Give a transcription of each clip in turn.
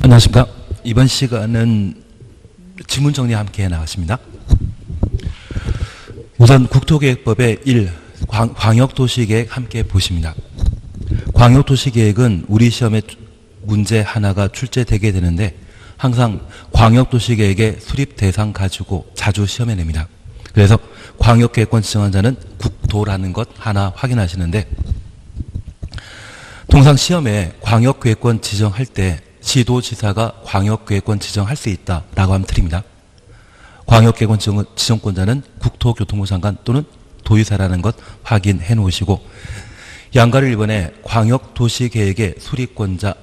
안녕하십니까. 이번 시간은 지문 정리 함께 해 나가십니다. 우선 국토계획법의 1. 광역도시계획 함께 보십니다. 광역도시계획은 우리 시험에 문제 하나가 출제되게 되는데 항상 광역도시계획의 수립 대상 가지고 자주 시험에 냅니다. 그래서 광역계획권 지정한 자는 국토라는 것 하나 확인하시는데, 통상 시험에 광역계획권 지정할 때 시도지사가 광역계획권 지정할 수 있다라고 하면 틀립니다. 광역계획권 지정권자는 국토교통부 장관 또는 도의사라는 것 확인해 놓으시고, 양가를 1번에 광역도시계획의 수립권자,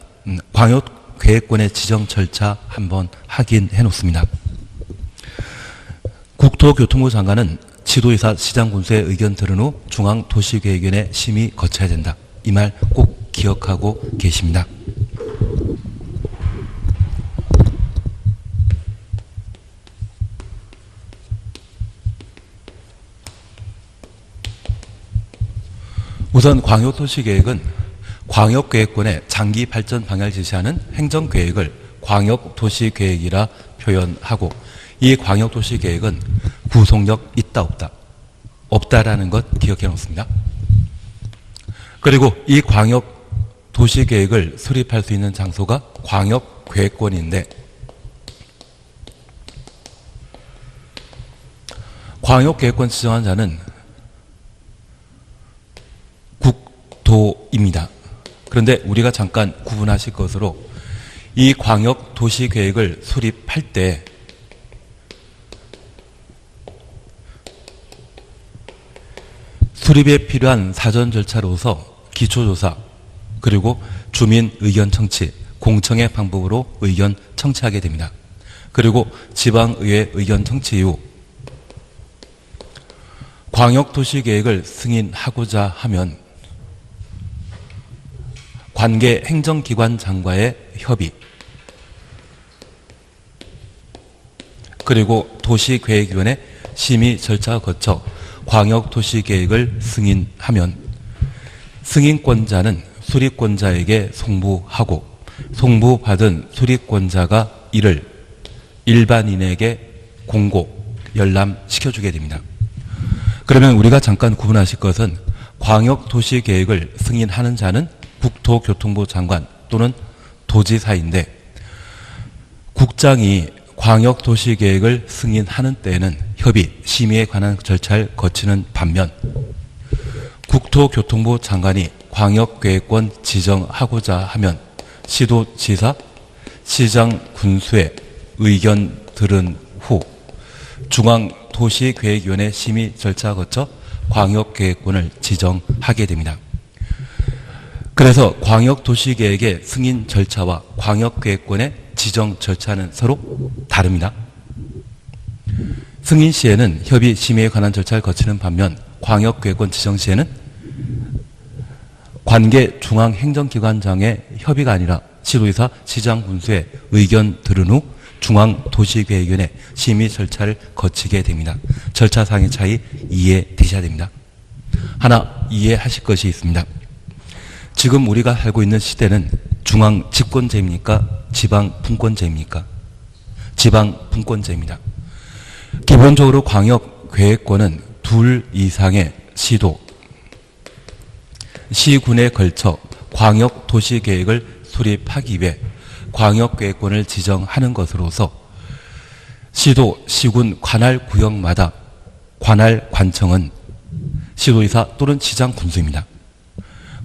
광역계획권의 지정 절차 한번 확인해 놓습니다. 국토교통부 장관은 지도의사 시장군수의 의견 들은 후 중앙도시계획위원회 심의 거쳐야 된다. 이 말 꼭 기억하고 계십니다. 우선 광역도시계획은 광역계획권의 장기 발전 방향을 제시하는 행정계획을 광역도시계획이라 표현하고, 이 광역도시계획은 구속력 있다 없다, 없다라는 것 기억해 놓습니다. 그리고 이 광역도시계획을 수립할 수 있는 장소가 광역계획권인데, 광역계획권 지정한 자는 국토입니다. 그런데 우리가 잠깐 구분하실 것으로, 이 광역도시계획을 수립할 때 수립에 필요한 사전 절차로서 기초조사, 그리고 주민 의견 청취, 공청회 방법으로 의견 청취하게 됩니다. 그리고 지방의회 의견 청취 이후 광역도시계획을 승인하고자 하면 관계 행정기관장과의 협의, 그리고 도시계획위원회 심의 절차를 거쳐 광역도시계획을 승인하면 승인권자는 수립권자에게 송부하고, 송부받은 수립권자가 이를 일반인에게 공고, 열람시켜주게 됩니다. 그러면 우리가 잠깐 구분하실 것은, 광역도시계획을 승인하는 자는 국토교통부 장관 또는 도지사인데, 국장이 광역도시계획을 승인하는 때에는 협의, 심의에 관한 절차를 거치는 반면, 국토교통부 장관이 광역계획권 지정하고자 하면 시도지사, 시장군수의 의견 들은 후 중앙도시계획위원회 심의 절차 거쳐 광역계획권을 지정하게 됩니다. 그래서 광역도시계획의 승인 절차와 광역계획권의 지정 절차는 서로 다릅니다. 승인 시에는 협의, 심의에 관한 절차를 거치는 반면, 광역계획권 지정 시에는 관계 중앙행정기관장의 협의가 아니라 시도의사, 시장군수의 의견 들은 후 중앙도시계획위원회 심의 절차를 거치게 됩니다. 절차상의 차이 이해되셔야 됩니다. 하나 이해하실 것이 있습니다. 지금 우리가 살고 있는 시대는 중앙 집권제입니까? 지방 분권제입니까? 지방 분권제입니다. 기본적으로 광역계획권은 둘 이상의 시도, 시군에 걸쳐 광역도시계획을 수립하기 위해 광역계획권을 지정하는 것으로서 시도, 시군 관할구역마다 관할관청은 시도의사 또는 시장군수입니다.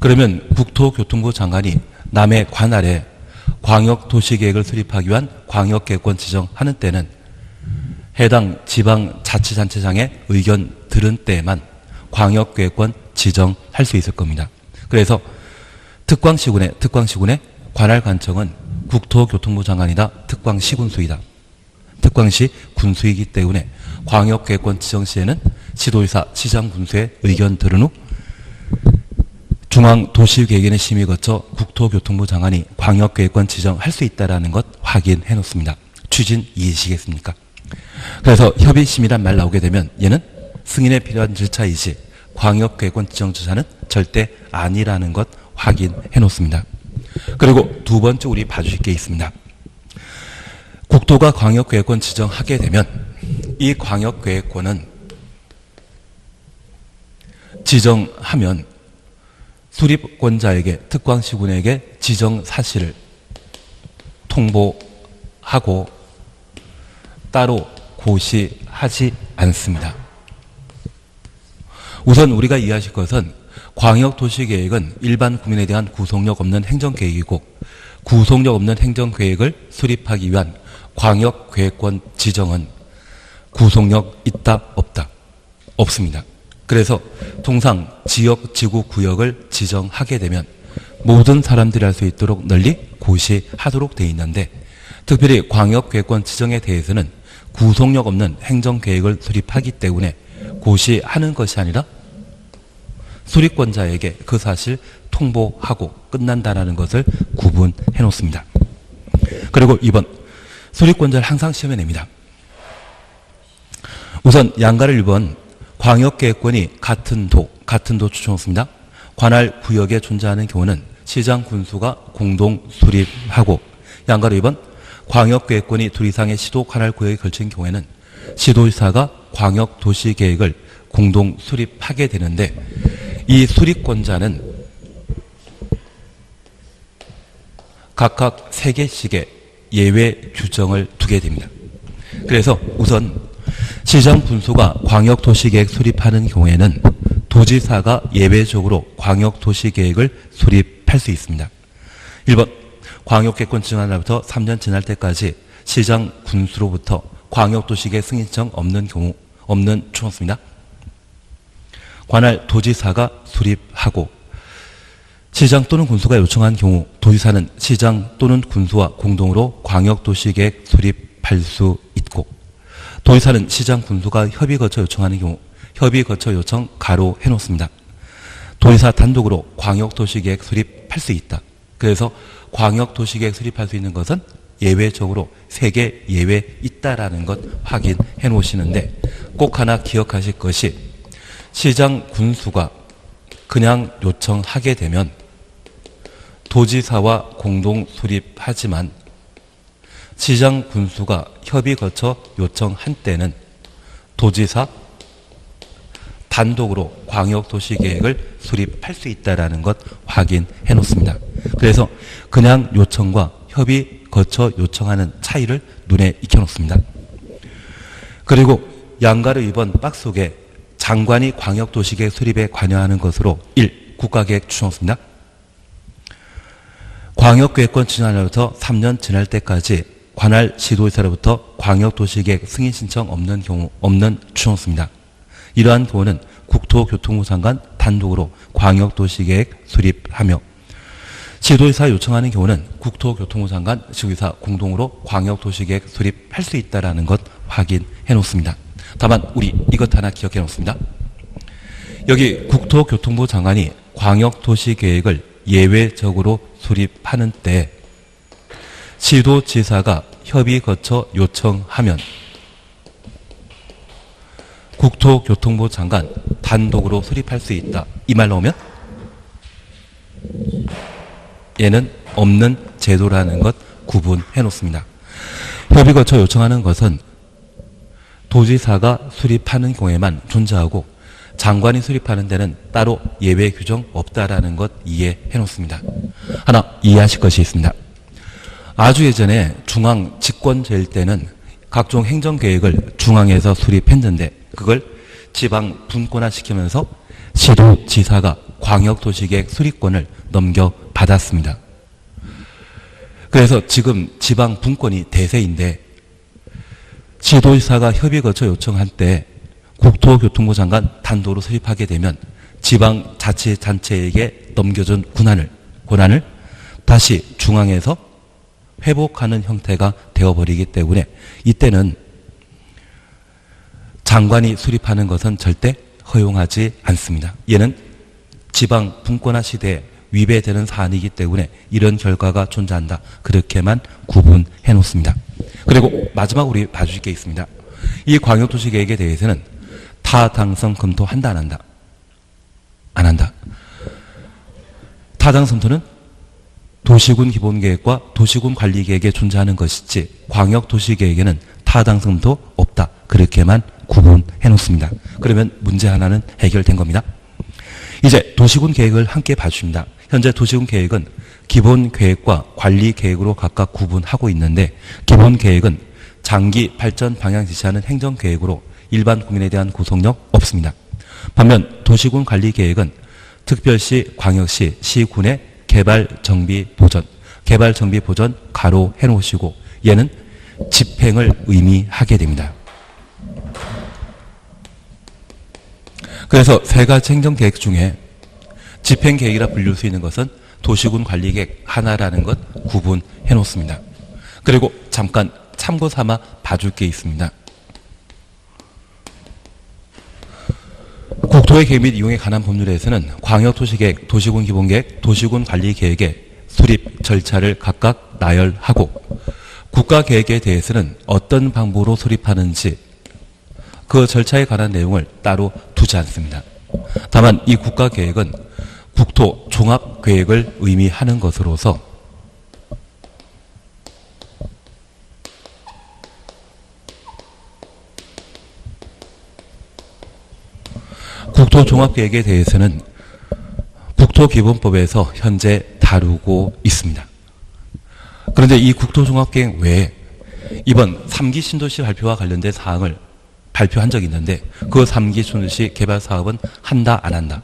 그러면 국토교통부 장관이 남의 관할에 광역도시계획을 수립하기 위한 광역계획권 지정하는 때는 해당 지방자치단체장의 의견 들은 때만 광역계획권 지정할 수 있을 겁니다. 그래서 특광시군의 관할관청은 국토교통부 장관이다, 특광시군수이다. 특광시 군수이기 때문에 광역계획권 지정 시에는 시도의사, 시장군수의 의견 들은 후 중앙도시계획위원회 심의 거쳐 국토교통부 장관이 광역계획권 지정할 수 있다는 것 확인해 놓습니다. 취진 이해하시겠습니까? 그래서 협의심의란 말 나오게 되면 얘는 승인에 필요한 절차이지 광역계획권 지정 절차는 절대 아니라는 것 확인해 놓습니다. 그리고 두 번째 우리 봐주실 게 있습니다. 국토가 광역계획권 지정하게 되면 이 광역계획권은 지정하면 수립권자에게, 특광시군에게 지정 사실을 통보하고 따로 고시하지 않습니다. 우선 우리가 이해하실 것은 광역도시계획은 일반 국민에 대한 구속력 없는 행정계획이고, 구속력 없는 행정계획을 수립하기 위한 광역계획권 지정은 구속력 있다 없다? 없습니다. 그래서 통상 지역, 지구, 구역을 지정하게 되면 모든 사람들이 할 수 있도록 널리 고시하도록 되어 있는데, 특별히 광역계획권 지정에 대해서는 구속력 없는 행정계획을 수립하기 때문에 고시하는 것이 아니라 수립권자에게 그 사실 통보하고 끝난다는 것을 구분해 놓습니다. 그리고 2번, 수립권자를 항상 시험에 냅니다. 우선 양가를 1번, 광역계획권이 같은 도 추천했습니다. 관할 구역에 존재하는 경우는 시장 군수가 공동 수립하고, 양가로 2번, 광역계획권이 둘 이상의 시도 관할 구역에 걸친 경우에는 시도지사가 광역도시계획을 공동 수립하게 되는데, 이 수립권자는 각각 3개씩의 예외 규정을 두게 됩니다. 그래서 우선 시장 군수가 광역도시계획 수립하는 경우에는 도지사가 예외적으로 광역도시계획을 수립할 수 있습니다. 1번, 광역계획권 지정한 날부터 3년 지날 때까지 시장 군수로부터 광역도시계획 승인 신청 없는 추천습니다. 관할 도지사가 수립하고, 시장 또는 군수가 요청한 경우 도지사는 시장 또는 군수와 공동으로 광역도시계획 수립할 수 있고, 도지사는 시장 군수가 협의 거쳐 요청하는 경우 협의 거쳐 요청 가로 해놓습니다. 도지사 단독으로 광역도시계획 수립할 수 있다. 그래서 광역도시계획 수립할 수 있는 것은 예외적으로 3개 예외 있다라는 것 확인해 놓으시는데, 꼭 하나 기억하실 것이, 시장 군수가 그냥 요청하게 되면 도지사와 공동 수립하지만, 시장 군수가 협의 거쳐 요청한 때는 도지사 단독으로 광역도시계획을 수립할 수 있다는 것 확인해 놓습니다. 그래서 그냥 요청과 협의 거쳐 요청하는 차이를 눈에 익혀 놓습니다. 그리고 양가로 2번 박스 속에 장관이 광역도시계획 수립에 관여하는 것으로 1. 국가계획 추천습니다. 광역계획권 지정 날부터 3년 지날 때까지 관할 시도지사로부터 광역도시계획 승인 신청 없는 경우 없는 추천습니다. 이러한 경우는 국토교통부 장관 단독으로 광역도시계획 수립하며, 시도지사 요청하는 경우는 국토교통부 장관, 지구지사 공동으로 광역도시계획 수립할 수 있다는 것 확인해 놓습니다. 다만 우리 이것 하나 기억해 놓습니다. 여기 국토교통부 장관이 광역도시계획을 예외적으로 수립하는 때 시도지사가 협의 거쳐 요청하면 국토교통부 장관 단독으로 수립할 수 있다. 이 말 나오면 얘는 없는 제도라는 것 구분해 놓습니다. 협의 거쳐 요청하는 것은 도지사가 수립하는 경우에만 존재하고, 장관이 수립하는 데는 따로 예외 규정 없다라는 것 이해해 놓습니다. 하나 이해하실 것이 있습니다. 아주 예전에 중앙 집권제일 때는 각종 행정계획을 중앙에서 수립했는데, 그걸 지방 분권화시키면서 시도지사가 광역도시계획 수립권을 넘겨받았습니다. 그래서 지금 지방 분권이 대세인데, 시도지사가 협의 거쳐 요청할 때 국토교통부 장관 단독으로 수립하게 되면 지방자치단체에게 넘겨준 권한을 다시 중앙에서 회복하는 형태가 되어버리기 때문에, 이때는 장관이 수립하는 것은 절대 허용하지 않습니다. 얘는 지방 분권화 시대에 위배되는 사안이기 때문에 이런 결과가 존재한다. 그렇게만 구분해 놓습니다. 그리고 마지막으로 우리 봐주실 게 있습니다. 이 광역도시계획에 대해서는 타당성 검토한다, 안 한다? 안 한다. 타당성 검토는 도시군 기본계획과 도시군 관리계획에 존재하는 것이지 광역도시계획에는 타당성도 없다. 그렇게만 구분해 놓습니다. 그러면 문제 하나는 해결된 겁니다. 이제 도시군 계획을 함께 봐줍니다. 현재 도시군 계획은 기본 계획과 관리 계획으로 각각 구분하고 있는데 기본 계획은 장기 발전 방향 지시하는 행정 계획으로 일반 국민에 대한 구속력 없습니다. 반면 도시군 관리 계획은 특별시, 광역시, 시군의 개발 정비 보전, 개발 정비 보전 가로 해 놓으시고 얘는 집행을 의미하게 됩니다. 그래서 세 가지 행정계획 중에 집행계획이라 불릴 수 있는 것은 도시군 관리계획 하나라는 것 구분해 놓습니다. 그리고 잠깐 참고 삼아 봐줄 게 있습니다. 국토의 계획 및 이용에 관한 법률에서는 광역도시계획, 도시군 기본계획, 도시군 관리계획의 수립 절차를 각각 나열하고 국가계획에 대해서는 어떤 방법으로 수립하는지 그 절차에 관한 내용을 따로 두지 않습니다. 다만 이 국가계획은 국토 종합계획을 의미하는 것으로서 국토종합계획에 대해서는 국토기본법에서 현재 다루고 있습니다. 그런데 이 국토종합계획 외에 이번 3기 신도시 발표와 관련된 사항을 발표한 적이 있는데 그 3기 신도시 개발 사업은 한다 안 한다?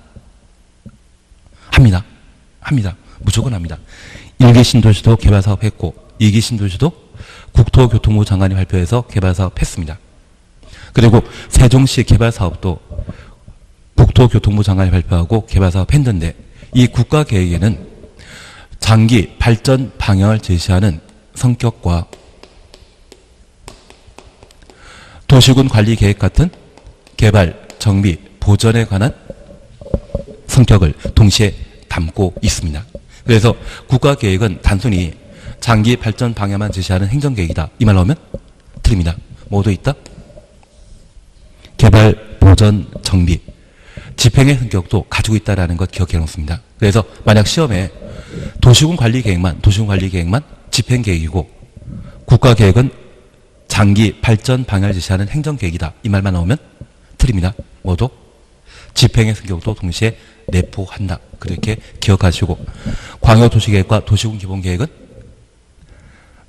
합니다. 합니다. 무조건 합니다. 1기 신도시도 개발 사업 했고 2기 신도시도 국토교통부 장관이 발표해서 개발 사업 했습니다. 그리고 세종시 개발 사업도 국토교통부 장관이 발표하고 개발 사업 했는데 이 국가계획에는 장기 발전 방향을 제시하는 성격과 도시군 관리 계획 같은 개발, 정비, 보전에 관한 성격을 동시에 담고 있습니다. 그래서 국가계획은 단순히 장기 발전 방향만 제시하는 행정계획이다. 이 말 나오면 틀립니다. 뭐도 있다? 개발, 보전, 정비, 집행의 성격도 가지고 있다는 것 기억해 놓습니다. 그래서 만약 시험에 도시군 관리 계획만 집행계획이고 국가계획은 장기 발전 방향을 제시하는 행정계획이다. 이 말만 나오면 틀립니다. 뭐도? 집행의 성격도 동시에 내포한다. 그렇게 기억하시고 광역도시계획과 도시군 기본계획은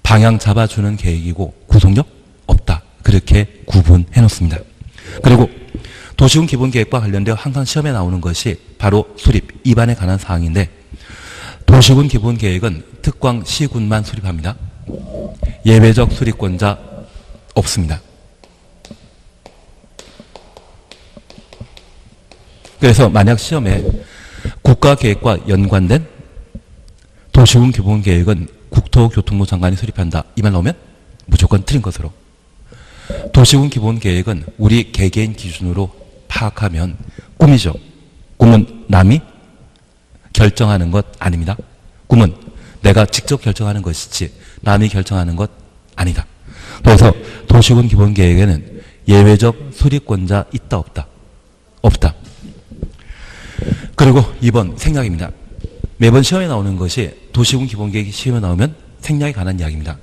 방향 잡아주는 계획이고 구속력 없다. 그렇게 구분해 놓습니다. 그리고 도시군 기본계획과 관련되어 항상 시험에 나오는 것이 바로 수립, 입안에 관한 사항인데 도시군 기본계획은 특광 시군만 수립합니다. 예외적 수립권자 없습니다. 그래서 만약 시험에 국가계획과 연관된 도시군 기본계획은 국토교통부 장관이 수립한다. 이 말 나오면 무조건 틀린 것으로. 도시군 기본계획은 우리 개개인 기준으로 파악하면 꿈이죠. 꿈은 남이 결정하는 것 아닙니다. 꿈은 내가 직접 결정하는 것이지 남이 결정하는 것 아니다. 그래서 도시군 기본계획에는 예외적 수립권자 있다 없다? 없다. 그리고 2번 생략입니다. 매번 시험에 나오는 것이 도시군 기본계획이 시험에 나오면 생략에 관한 이야기입니다.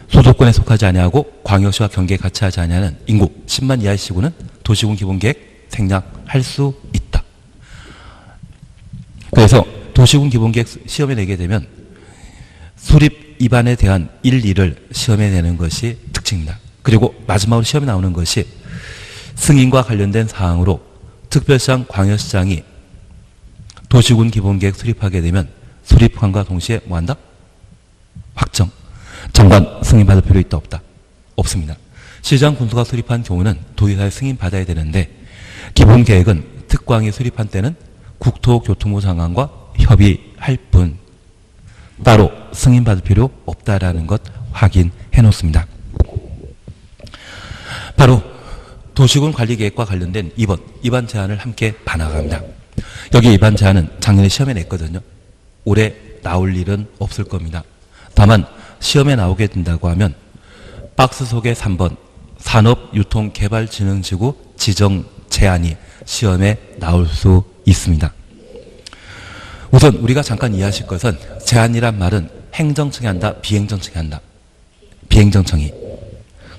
소득권에 속하지 아니하고 광역시와 경계에 같이 하지 아니하는 인구 10만 이하의 시군은 도시군 기본계획 생략할 수 있다. 그래서 도시군 기본계획 시험에 내게 되면 수립 입안에 대한 1, 2를 시험에 내는 것이 특징입니다. 그리고 마지막으로 시험에 나오는 것이 승인과 관련된 사항으로 특별시장, 광역시장이 도시군 기본계획 수립하게 되면 수립관과 동시에 뭐한다? 확정. 장관 승인받을 필요 있다 없다? 없습니다. 시장 군수가 수립한 경우는 도의사의 승인받아야 되는데 기본계획은 특광이 수립한 때는 국토교통부 장관과 협의할 뿐 따로 승인받을 필요 없다라는 것 확인해 놓습니다. 바로 도시군 관리계획과 관련된 2번 입안 제한을 함께 봐나갑니다. 여기 입안 제한은 작년에 시험에 냈거든요. 올해 나올 일은 없을 겁니다. 다만 시험에 나오게 된다고 하면 박스 속의 3번 산업유통개발진흥지구 지정 제한이 시험에 나올 수 있습니다. 우선 우리가 잠깐 이해하실 것은 제한이란 말은 행정청이 한다, 비행정청이 한다. 비행정청이.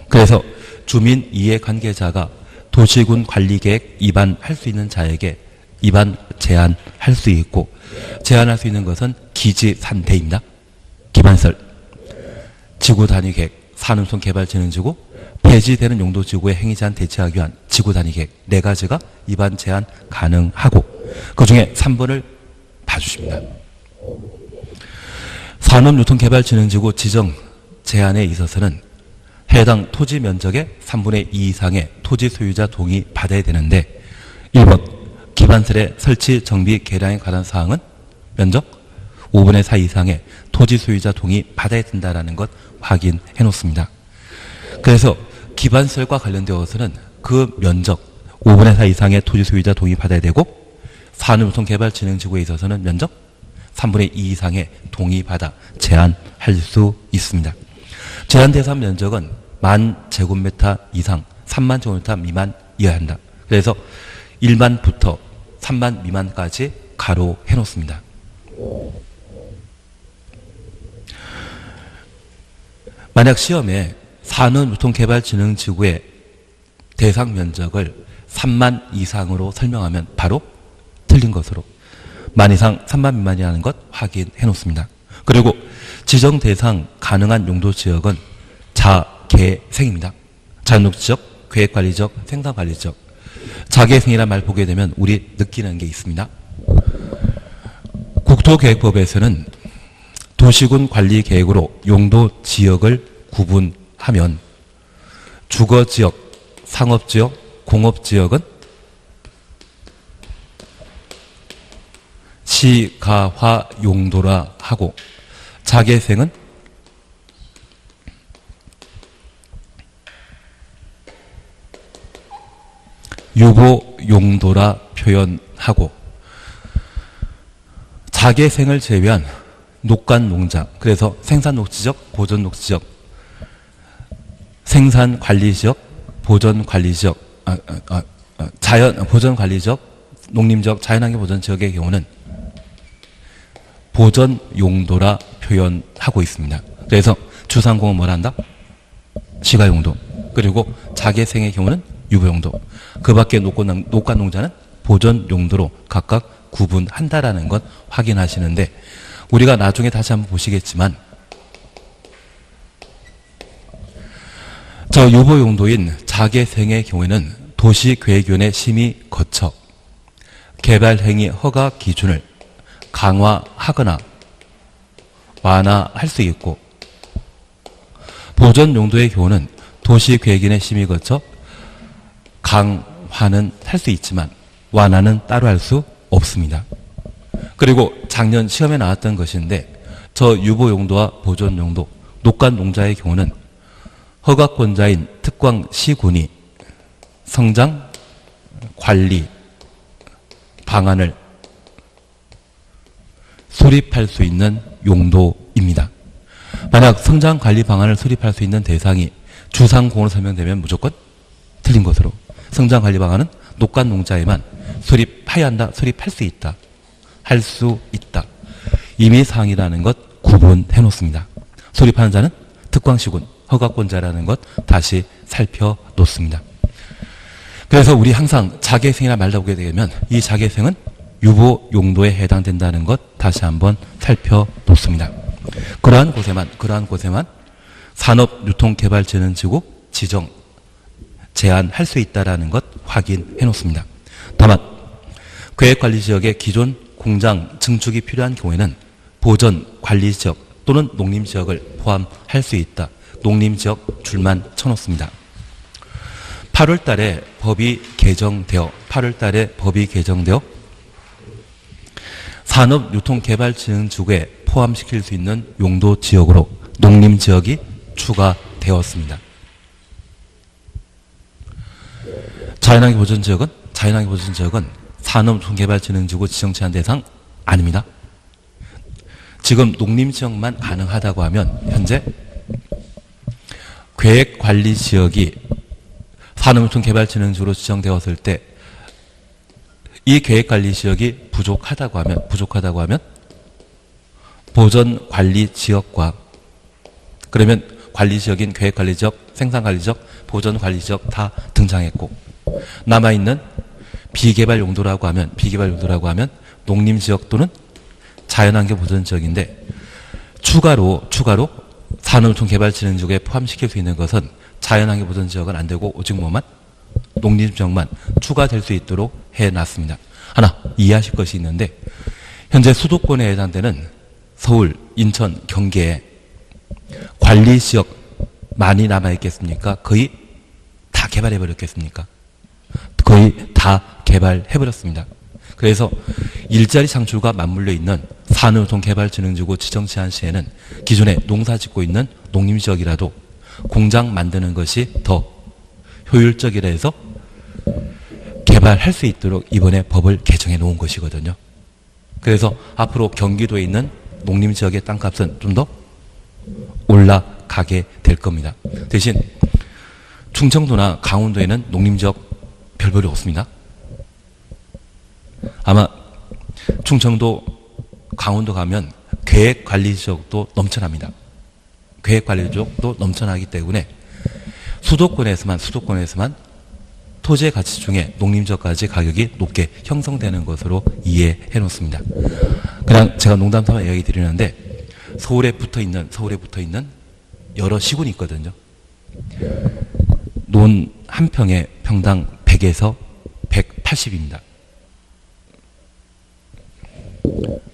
그래서 주민 이해 관계자가 도시군 관리계획 위반할 수 있는 자에게 위반 제한할 수 있고, 제한할 수 있는 것은 기지산대입니다. 기반설, 지구단위계획, 산업통개발진흥지구, 폐지되는 용도지구의 행위제한 대체하기 위한 지구단위계획 4가지가 위반 제한 가능하고, 그 중에 3번을 봐주십니다. 산업유통개발진흥지구 지정 제한에 있어서는 해당 토지 면적의 3분의 2 이상의 토지 소유자 동의 받아야 되는데, 1번 기반설의 설치 정비 계량에 관한 사항은 면적 5분의 4 이상의 토지 소유자 동의 받아야 된다는 것 확인해 놓습니다. 그래서 기반설과 관련되어서는 그 면적 5분의 4 이상의 토지 소유자 동의 받아야 되고, 산업유통개발진흥지구에 있어서는 면적 3분의 2 이상의 동의받아 제한할 수 있습니다. 제한 대상 면적은 10,000제곱미터 이상 30,000제곱미터 미만이어야 한다. 그래서 1만부터 3만 미만까지 가로해 놓습니다. 만약 시험에 산업유통개발진흥지구의 대상 면적을 3만 이상으로 설명하면 바로 틀린 것으로, 만 이상 3만 미만이라는 것 확인해 놓습니다. 그리고 지정 대상 가능한 용도 지역은 자개생입니다. 자연녹지적, 계획관리적, 생산관리적. 자개생이란 말 보게 되면 우리 느끼는 게 있습니다. 국토계획법에서는 도시군 관리계획으로 용도 지역을 구분하면 주거지역, 상업지역, 공업지역은 시가화 용도라 하고, 자개생은 유보 용도라 표현하고, 자개생을 제외한 녹간농장, 그래서 생산녹지적, 보존녹지적, 생산관리지역, 보존관리지역, 보존관리지역, 농림지역, 자연환경보전지역의 경우는 보전 용도라 표현하고 있습니다. 그래서 주상공은 뭐라 한다? 시가용도. 그리고 자개생의 경우는 유보용도. 그 밖에 녹간농자는 보전 용도로 각각 구분한다라는 것 확인하시는데, 우리가 나중에 다시 한번 보시겠지만, 저 유보용도인 자개생의 경우에는 도시계획위원회 심의 거쳐 개발행위 허가 기준을 강화하거나 완화할 수 있고, 보전 용도의 경우는 도시계획위원회 심의 거쳐 강화는 할 수 있지만 완화는 따로 할 수 없습니다. 그리고 작년 시험에 나왔던 것인데, 저 유보 용도와 보존 용도, 녹간 농자의 경우는 허가권자인 특광시군이 성장 관리 방안을 수립할 수 있는 용도입니다. 만약 성장 관리 방안을 수립할 수 있는 대상이 주상공으로 설명되면 무조건 틀린 것으로, 성장 관리 방안은 녹간 농자에만 수립해야 한다, 수립할 수 있다, 할 수 있다. 임의사항이라는 것 구분해 놓습니다. 수립하는 자는 특광시군, 허가권자라는 것 다시 살펴놓습니다. 그래서 우리 항상 자개생이라 말 나오게 되면 이 자개생은 유보 용도에 해당된다는 것 다시 한번 살펴놓습니다. 그러한 곳에만 산업유통개발진흥지구 지정, 제한할 수 있다는 것 확인해 놓습니다. 다만 계획관리지역의 기존 공장 증축이 필요한 경우에는 보전관리지역 또는 농림지역을 포함할 수 있다. 농림지역 줄만 쳐놓습니다. 8월 달에 법이 개정되어 산업유통개발진흥지구에 포함시킬 수 있는 용도지역으로 농림지역이 추가되었습니다. 자연환경보전지역은 산업유통개발진흥지구 지정 제한 대상 아닙니다. 지금 농림지역만 가능하다고 하면 현재 계획관리지역이 산업유통개발진흥지구로 지정되었을 때 이 계획관리지역이 부족하다고 하면 보전관리지역과 그러면 관리지역인 계획관리지역, 생산관리지역, 보전관리지역 다 등장했고 남아있는 비개발 용도라고 하면 농림지역 또는 자연환경 보전지역인데 추가로 산업통개발진흥지역에 포함시킬 수 있는 것은 자연환경 보전지역은 안 되고 오직 뭐만 농림지역만 추가될 수 있도록 해놨습니다. 하나 이해하실 것이 있는데 현재 수도권에 해당되는 서울, 인천, 경기에 관리지역 많이 남아있겠습니까? 거의 다 개발해버렸겠습니까? 거의 다 개발해버렸습니다. 그래서 일자리 창출과 맞물려 있는 산후통개발진흥지구 지정 제한 시에는 기존에 농사 짓고 있는 농림지역이라도 공장 만드는 것이 더 효율적이라 해서 개발할 수 있도록 이번에 법을 개정해 놓은 것이거든요. 그래서 앞으로 경기도에 있는 농림지역의 땅값은 좀 더 올라가게 될 겁니다. 대신 충청도나 강원도에는 농림지역 별볼이 없습니다. 아마 충청도, 강원도 가면 계획관리지역도 넘쳐납니다. 계획관리지역도 넘쳐나기 때문에 수도권에서만 토지의 가치 중에 농림지역까지 가격이 높게 형성되는 것으로 이해해 놓습니다. 그냥 제가 농담삼아 이야기 드리는데 서울에 붙어 있는 여러 시군이 있거든요. 논 한 평에 평당 100에서 180입니다.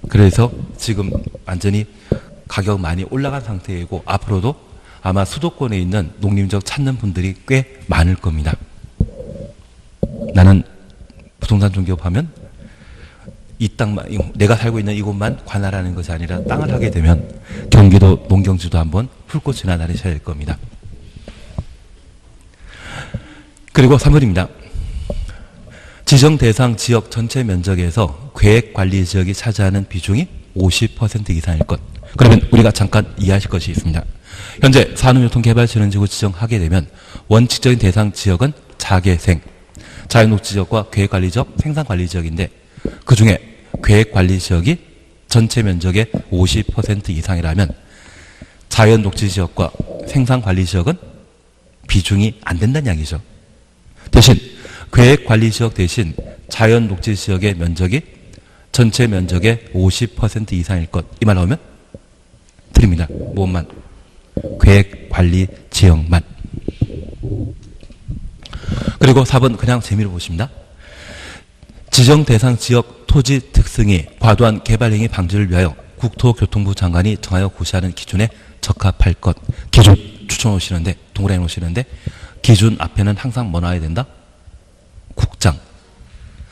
그래서 지금 완전히 가격 많이 올라간 상태이고 앞으로도 아마 수도권에 있는 농림지역 찾는 분들이 꽤 많을 겁니다. 나는 부동산 중개업하면 이 땅만, 내가 살고 있는 이곳만 관할하는 것이 아니라 땅을 하게 되면 경기도 농경지도 한번 훑고 지나다니셔야 할 겁니다. 그리고 3번입니다. 지정 대상 지역 전체 면적에서 계획관리지역이 차지하는 비중이 50% 이상일 것. 그러면 우리가 잠깐 이해하실 것이 있습니다. 현재 산업교통개발진흥지구 지정하게 되면 원칙적인 대상 지역은 자개생, 자연녹지지역과 계획관리지역, 생산관리지역인데 그 중에 계획관리지역이 전체 면적의 50% 이상이라면 자연녹지지역과 생산관리지역은 비중이 안 된다는 이야기죠. 대신 계획관리지역 대신 자연녹지지역의 면적이 전체 면적의 50% 이상일 것. 이 말 나오면 드립니다. 무엇만? 계획관리지역만. 그리고 4번 그냥 재미로 보십니다. 지정 대상 지역 토지 특성이 과도한 개발행위 방지를 위하여 국토교통부 장관이 정하여 고시하는 기준에 적합할 것. 기준 추천해 놓으시는데, 동그라미 놓으시는데 기준 앞에는 항상 뭐 나와야 된다? 국장.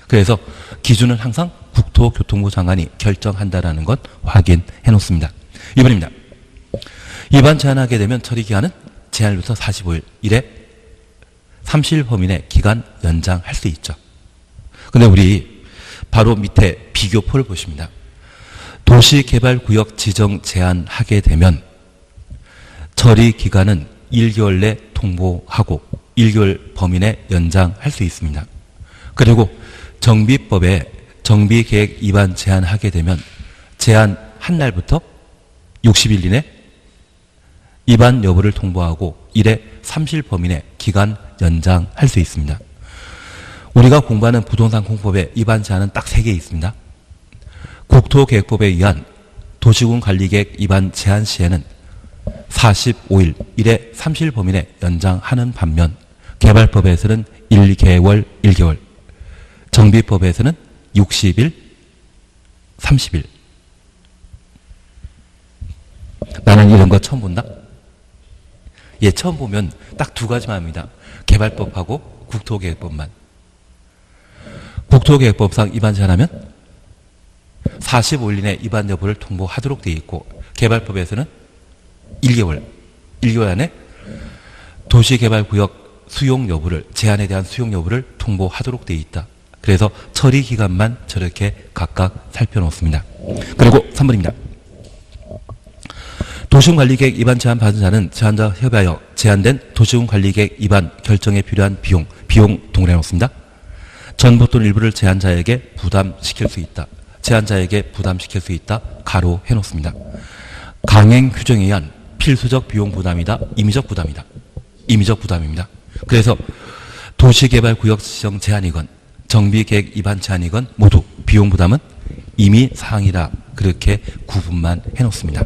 그래서 기준은 항상 국토교통부 장관이 결정한다라는 것 확인해 놓습니다. 2번입니다. 위반 제한하게 되면 처리기간은 제한일부터 45일, 이래 30일 범위 내 기간 연장할 수 있죠. 근데 우리 바로 밑에 비교표를 보십니다. 도시개발구역 지정 제한하게 되면 처리기간은 1개월 내 통보하고 1개월 범위 내 연장할 수 있습니다. 그리고 정비법에 정비계획 위반 제한하게 되면 제한한 날부터 60일 이내 위반 여부를 통보하고 이래 30일 범위 내 기간 연장할 수 있습니다. 우리가 공부하는 부동산 공법에 위반 제한은 딱 3개 있습니다. 국토계획법에 의한 도시군 관리계획 위반 제한 시에는 45일, 이래 30일 범위 내 연장하는 반면 개발법에서는 1개월, 정비법에서는 60일, 30일. 나는 이런 거 처음 본다? 예, 처음 보면 딱 2가지만 합니다. 개발법하고 국토계획법만. 국토계획법상 위반 제한하면 45일 이내 위반 여부를 통보하도록 되어 있고 개발법에서는 1개월 안에 도시개발구역 수용 여부를, 제한에 대한 수용 여부를 통보하도록 되어 있다. 그래서 처리 기간만 저렇게 각각 살펴놓습니다. 그리고 3번입니다. 도시군관리계획 위반 제한 받은 자는 제한자와 협의하여 제한된 도시군관리계획 위반 결정에 필요한 비용 동일해 놓습니다. 전부 또는 일부를 제한자에게 부담시킬 수 있다. 제한자에게 부담시킬 수 있다. 가로 해놓습니다. 강행 규정에 의한 필수적 비용 부담이다. 임의적 부담이다. 임의적 부담입니다. 그래서 도시개발구역 지정 제한이건 정비계획 위반 제한이건 모두 비용 부담은 임의 사항이라 그렇게 구분만 해놓습니다.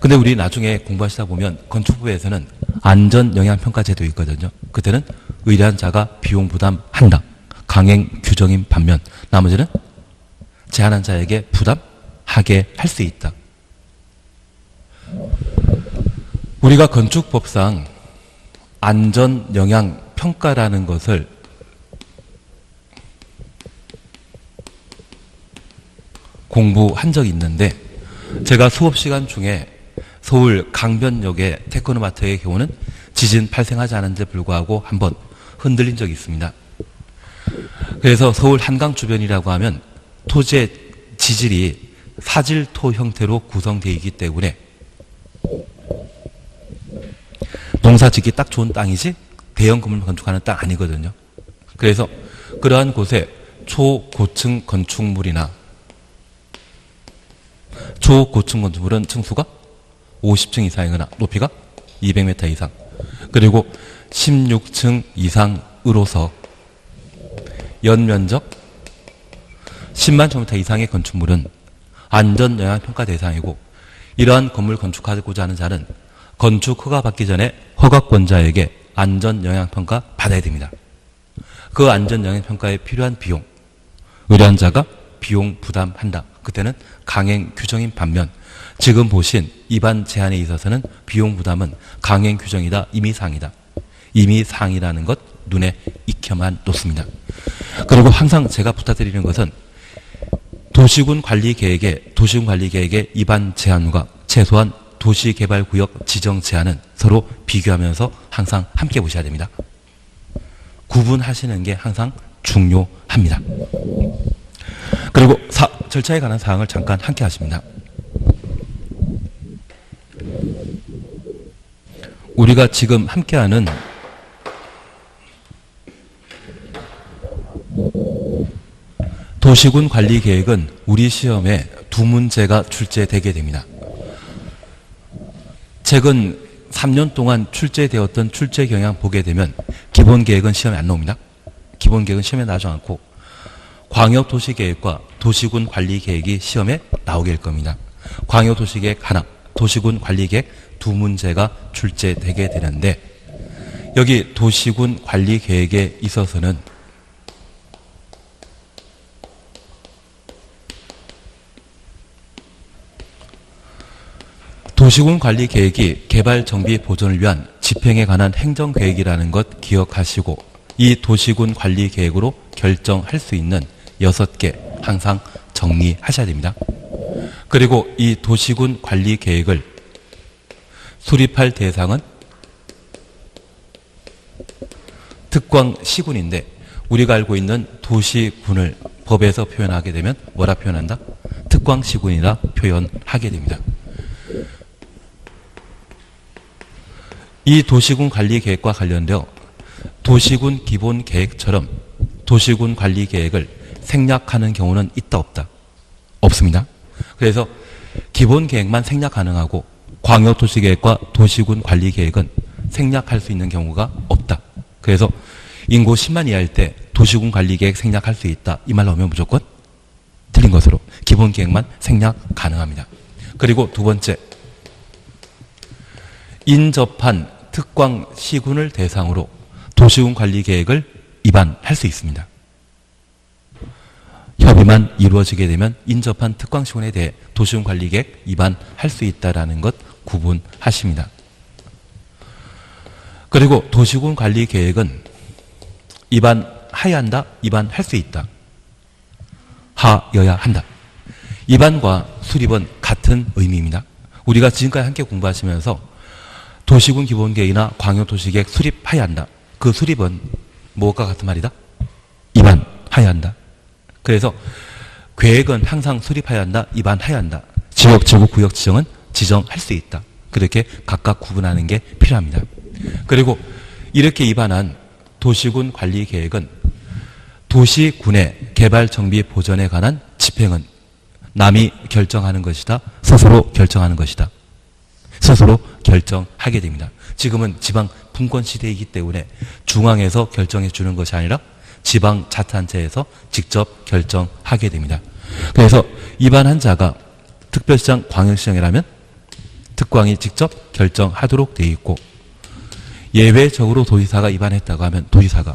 근데 우리 나중에 공부하시다 보면 건축부에서는 안전영향평가제도 있거든요. 그때는 의뢰한 자가 비용 부담한다. 강행 규정인 반면 나머지는 제한한 자에게 부담하게 할 수 있다. 우리가 건축법상 안전영향평가라는 것을 공부한 적이 있는데 제가 수업 시간 중에 서울 강변역의 테크노마트의 경우는 지진 발생하지 않은데 불구하고 한번 흔들린 적이 있습니다. 그래서 서울 한강 주변이라고 하면 토지의 지질이 사질토 형태로 구성되어 있기 때문에 농사 짓기 딱 좋은 땅이지 대형 건물 건축하는 땅 아니거든요. 그래서 그러한 곳에 초고층 건축물이나 초고층 건축물은 층수가 50층 이상이거나 높이가 200m 이상 그리고 16층 이상으로서 연면적 10만 제곱미터 이상의 건축물은 안전영향평가 대상이고 이러한 건물 건축하고자 하는 자는 건축 허가 받기 전에 허가권자에게 안전영향평가 받아야 됩니다. 그 안전영향평가에 필요한 비용 의뢰한 자가 비용 부담한다. 그때는 강행 규정인 반면 지금 보신 위반 제한에 있어서는 비용 부담은 강행 규정이다. 임의사항이다. 임의사항이라는 것 눈에 익혀만 놓습니다. 그리고 항상 제가 부탁드리는 것은 도시군 관리계획의 위반 제한과 최소한 도시개발구역 지정 제한은 서로 비교하면서 항상 함께 보셔야 됩니다. 구분하시는 게 항상 중요합니다. 그리고 절차에 관한 사항을 잠깐 함께 하십니다. 우리가 지금 함께하는 도시군 관리계획은 우리 시험에 두 문제가 출제되게 됩니다. 최근 3년 동안 출제되었던 출제 경향 보게 되면 기본계획은 시험에 안 나옵니다. 기본계획은 시험에 나오지 않고 광역도시계획과 도시군 관리계획이 시험에 나오게 될 겁니다. 광역도시계획 하나, 도시군 관리계획 두 문제가 출제되게 되는데 여기 도시군 관리계획에 있어서는 도시군 관리계획이 개발 정비 보존을 위한 집행에 관한 행정계획이라는 것 기억하시고 이 도시군 관리계획으로 결정할 수 있는 6개 항상 정리하셔야 됩니다. 그리고 이 도시군 관리계획을 수립할 대상은 특광시군인데 우리가 알고 있는 도시군을 법에서 표현하게 되면 뭐라 표현한다? 특광시군이라 표현하게 됩니다. 이 도시군 관리계획과 관련되어 도시군 기본계획처럼 도시군 관리계획을 생략하는 경우는 있다 없다? 없습니다. 그래서 기본계획만 생략 가능하고 광역도시계획과 도시군 관리계획은 생략할 수 있는 경우가 없다. 그래서 인구 10만 이하일 때 도시군 관리계획 생략할 수 있다. 이 말 나오면 무조건 틀린 것으로 기본계획만 생략 가능합니다. 그리고 두 번째, 인접한 특광시군을 대상으로 도시군 관리계획을 위반할 수 있습니다. 협의만 이루어지게 되면 인접한 특광시군에 대해 도시군 관리계획 위반할 수 있다는 것 구분하십니다. 그리고 도시군 관리계획은 위반하여야 한다, 위반할 수 있다. 하여야 한다. 위반과 수립은 같은 의미입니다. 우리가 지금까지 함께 공부하시면서 도시군 기본계획이나 광역도시계획 수립해야 한다. 그 수립은 무엇과 같은 말이다? 위반해야 한다. 그래서 계획은 항상 수립해야 한다, 위반해야 한다. 지역, 제국, 구역 지정은 지정할 수 있다. 그렇게 각각 구분하는 게 필요합니다. 그리고 이렇게 위반한 도시군 관리계획은 도시군의 개발 정비 보전에 관한 집행은 남이 결정하는 것이다. 스스로 결정하는 것이다. 스스로 결정하게 됩니다. 지금은 지방 분권 시대이기 때문에 중앙에서 결정해 주는 것이 아니라 지방 자치단체에서 직접 결정하게 됩니다. 그래서 입안한 자가 특별시장, 광역시장이라면 특광이 직접 결정하도록 되어 있고, 예외적으로 도지사가 입안했다고 하면 도지사가,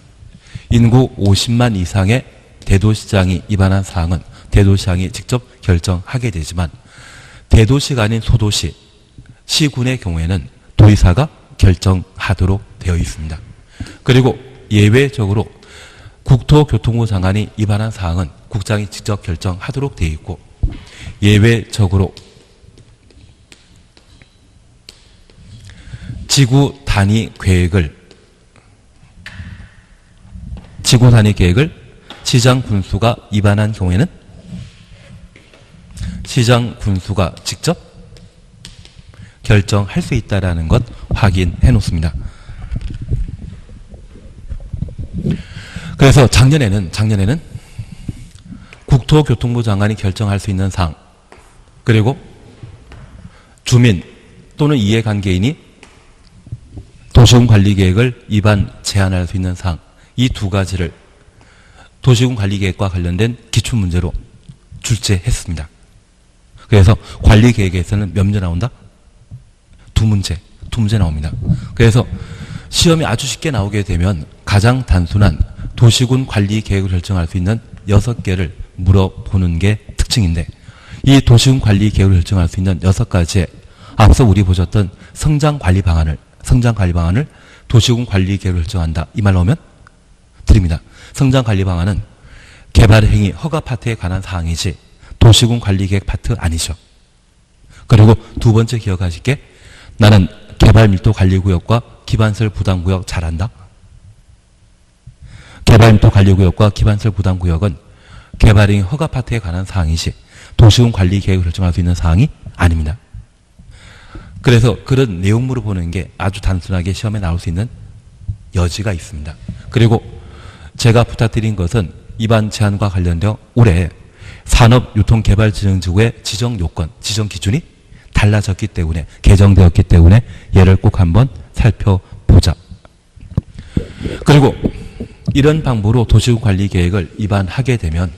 인구 50만 이상의 대도시장이 입안한 사항은 대도시장이 직접 결정하게 되지만, 대도시가 아닌 소도시, 시군의 경우에는 도지사가 결정하도록 되어 있습니다. 그리고 예외적으로 국토교통부 장관이 입안한 사항은 국장이 직접 결정하도록 되어 있고, 예외적으로 지구 단위 계획을 시장 군수가 입안한 경우에는 시장 군수가 직접 결정할 수 있다는 것 확인해 놓습니다. 그래서 작년에는 국토교통부 장관이 결정할 수 있는 사항, 그리고 주민 또는 이해관계인이 도시군 관리계획을 입안 제한할 수 있는 사항, 이 두 가지를 도시군 관리계획과 관련된 기출문제로 출제했습니다. 그래서 관리계획에서는 몇 문제 나온다? 두 문제 나옵니다. 그래서 시험이 아주 쉽게 나오게 되면 가장 단순한 도시군 관리계획을 결정할 수 있는 6개를 물어보는 게 특징인데, 이 도시군 관리계획을 결정할 수 있는 6가지에 앞서 우리 보셨던 성장관리 방안을 도시군 관리계획을 결정한다, 이 말 나오면 드립니다. 성장관리 방안은 개발행위 허가 파트에 관한 사항이지 도시군 관리계획 파트 아니죠. 그리고 두 번째 기억하실 게, 나는 개발밀도 관리구역과 기반시설 부담구역 잘한다. 개발밀도 관리구역과 기반시설 부담구역은 개발행위 허가 파트에 관한 사항이지 도시군 관리계획을 결정할 수 있는 사항이 아닙니다. 그래서 그런 내용물을 보는 게 아주 단순하게 시험에 나올 수 있는 여지가 있습니다. 그리고 제가 부탁드린 것은 입안 제한과 관련되어 올해 산업유통개발지정지구의 지정요건, 지정기준이 달라졌기 때문에, 개정되었기 때문에 얘를 꼭 한번 살펴보자. 그리고 이런 방법으로 도시군 관리계획을 입안하게 되면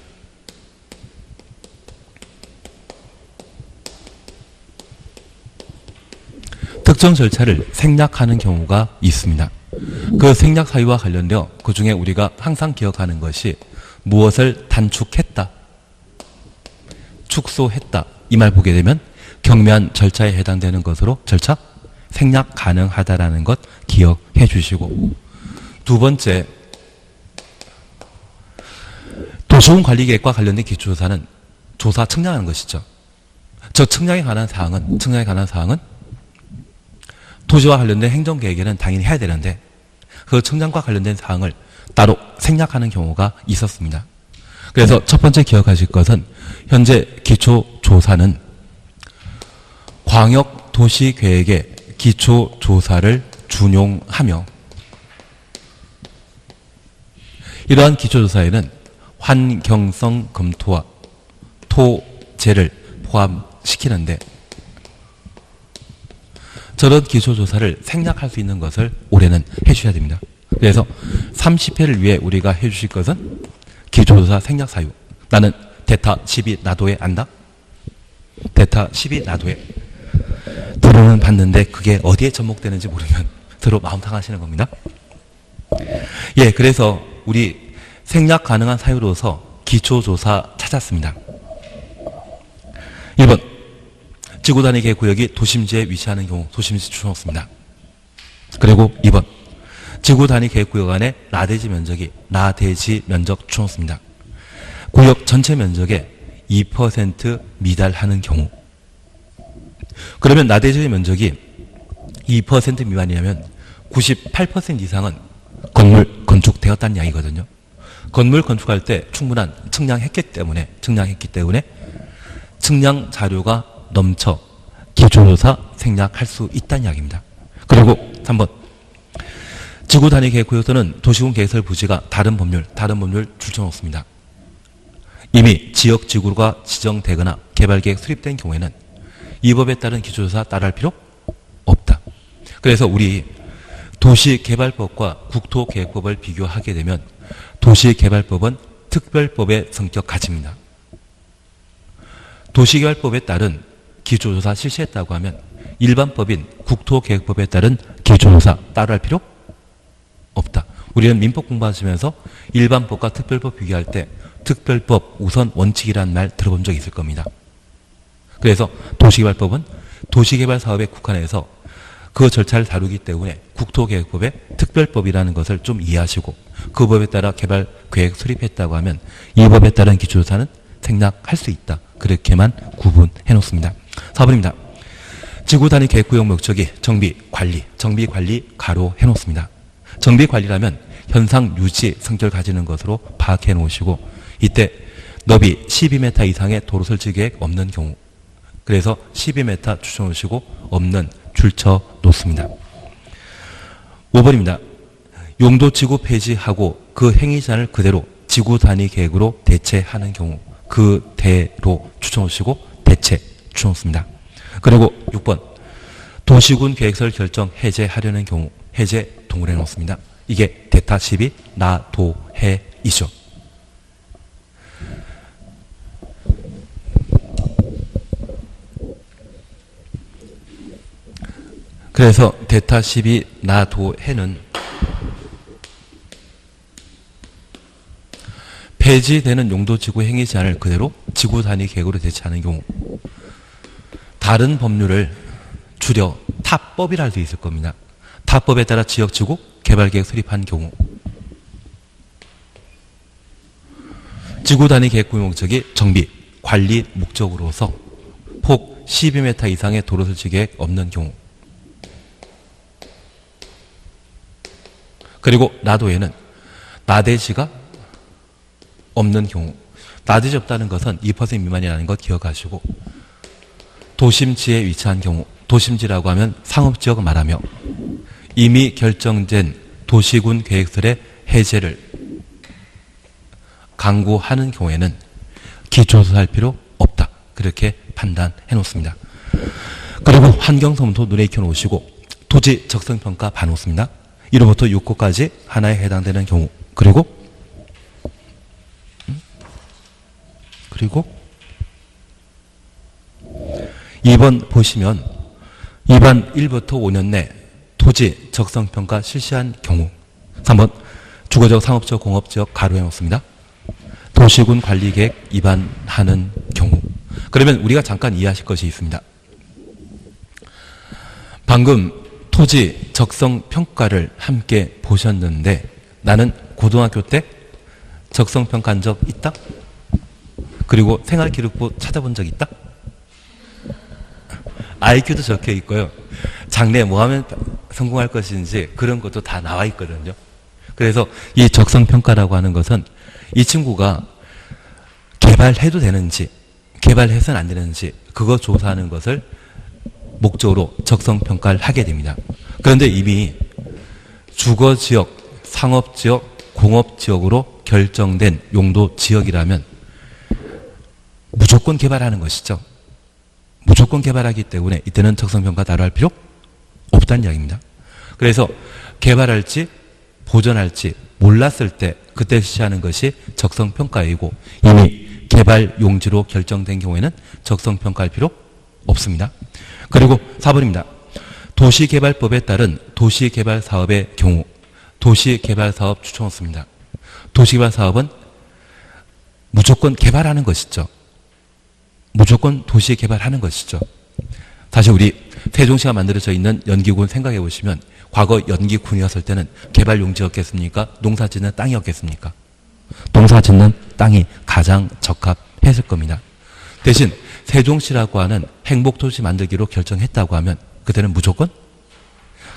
특정 절차를 생략하는 경우가 있습니다. 그 생략 사유와 관련되어 그 중에 우리가 항상 기억하는 것이 무엇을 단축했다, 축소했다, 이 말 보게 되면 경미한 절차에 해당되는 것으로 절차 생략 가능하다라는 것 기억해 주시고, 두 번째, 도시군 관리계획과 관련된 기초조사는 조사 측량하는 것이죠. 저 측량에 관한 사항은 토지와 관련된 행정계획에는 당연히 해야 되는데 그 측량과 관련된 사항을 따로 생략하는 경우가 있었습니다. 그래서 첫 번째 기억하실 것은 현재 기초조사는 광역도시계획의 기초조사를 준용하며, 이러한 기초조사에는 환경성 검토와 토재를 포함시키는데, 저런 기초조사를 생략할 수 있는 것을 올해는 해주셔야 됩니다. 그래서 30회를 위해 우리가 해주실 것은 기초조사 생략 사유. 나는 대타 12 나도에 안다? 대타 12 나도에. 들어는 봤는데 그게 어디에 접목되는지 모르면 서로 마음 상하시는 겁니다. 예, 그래서 우리 생략 가능한 사유로서 기초조사 찾았습니다. 1번. 지구단위 계획구역이 도심지에 위치하는 경우 도심지 추천했습니다. 그리고 2번. 지구단위 계획구역 안에 나대지 면적 추천했습니다. 구역 전체 면적의 2% 미달하는 경우. 그러면 나대지 면적이 2% 미만이라면 98% 이상은 건물 건축되었다는 이야기거든요. 건물 건축할 때 충분한 측량했기 때문에 측량 자료가 넘쳐 기초조사 생략할 수 있다는 이야기입니다. 그리고 3번. 지구 단위 계획 구역서는 도시군 계획설 부지가 다른 법률 줄쳐놓습니다. 이미 지역지구가 지정되거나 개발계획 수립된 경우에는 이 법에 따른 기초조사 따라할 필요 없다. 그래서 우리 도시개발법과 국토계획법을 비교하게 되면 도시개발법은 특별법의 성격 가집니다. 도시개발법에 따른 기초조사 실시했다고 하면 일반법인 국토계획법에 따른 기초조사 따라할 필요 없다. 우리는 민법 공부하시면서 일반법과 특별법 비교할 때 특별법 우선 원칙이라는 말 들어본 적 있을 겁니다. 그래서 도시개발법은 도시개발 사업에 국한해서 그 절차를 다루기 때문에 국토계획법의 특별법이라는 것을 좀 이해하시고 그 법에 따라 개발 계획 수립했다고 하면 이 법에 따른 기초조사는 생략할 수 있다. 그렇게만 구분해 놓습니다. 4번입니다. 지구 단위 계획구역 목적이 정비, 관리 가로 해 놓습니다. 정비 관리라면 현상 유지 성격을 가지는 것으로 파악해 놓으시고 이때 너비 12m 이상의 도로 설치 계획 없는 경우 그래서 12m 추천 놓으시고 없는 줄쳐 놓습니다. 5번입니다. 용도 지구 폐지하고 그 행위 제한을 그대로 지구 단위 계획으로 대체하는 경우 그대로 추천 놓으시고 대체 추천 놓습니다. 그리고 6번 도시군 계획설 결정 해제하려는 경우 해제 동일해 놓습니다. 이게 대타 12 나도해이죠. 그래서 대타 12 나도해는 폐지되는 용도지구 행위 제한을 그대로 지구 단위 계획으로 대체하는 경우 다른 법률을 줄여 타법이라 할 수 있을 겁니다. 타법에 따라 지역지구 개발계획 수립한 경우 지구 단위 계획구역 목적이 정비, 관리 목적으로서 폭 12m 이상의 도로 설치 계획 없는 경우 그리고 나도에는 나대지가 없는 경우 나대지 없다는 것은 2% 미만이라는 것 기억하시고 도심지에 위치한 경우 도심지라고 하면 상업지역을 말하며 이미 결정된 도시군 계획설의 해제를 강구하는 경우에는 기초조사할 필요 없다. 그렇게 판단해 놓습니다. 그리고 환경성도 눈에 익혀 놓으시고 토지 적성평가 봐놓습니다. 1호부터 6호까지 하나에 해당되는 경우 그리고 2번 보시면 2반 1부터 5년 내 토지 적성평가 실시한 경우 3번 주거적, 상업적, 공업지역 가로해 놓습니다. 도시군 관리계획 위반하는 경우 그러면 우리가 잠깐 이해하실 것이 있습니다. 방금 토지 적성평가를 함께 보셨는데 나는 고등학교 때 적성평가한 적 있다? 그리고 생활기록부 찾아본 적 있다? IQ도 적혀 있고요. 장래 뭐 하면 성공할 것인지 그런 것도 다 나와 있거든요. 그래서 이 적성평가라고 하는 것은 이 친구가 개발해도 되는지 개발해서는 안 되는지 그거 조사하는 것을 목적으로 적성평가를 하게 됩니다. 그런데 이미 주거지역, 상업지역, 공업지역으로 결정된 용도 지역이라면 무조건 개발하는 것이죠. 무조건 개발하기 때문에 이때는 적성평가 따로 할 필요 없다는 이야기입니다. 그래서 개발할지 보전할지 몰랐을 때 그때 실시하는 것이 적성평가이고 이미 개발 용지로 결정된 경우에는 적성평가할 필요 없습니다. 그리고 4번입니다. 도시개발법에 따른 도시개발사업의 경우 도시개발사업 추천없습니다. 도시개발사업은 무조건 개발하는 것이죠. 무조건 도시 개발하는 것이죠. 사실 우리 세종시가 만들어져 있는 연기군 생각해 보시면 과거 연기군이었을 때는 개발 용지였겠습니까? 농사 짓는 땅이었겠습니까? 농사 짓는 땅이 가장 적합했을 겁니다. 대신 세종시라고 하는 행복도시 만들기로 결정했다고 하면 그때는 무조건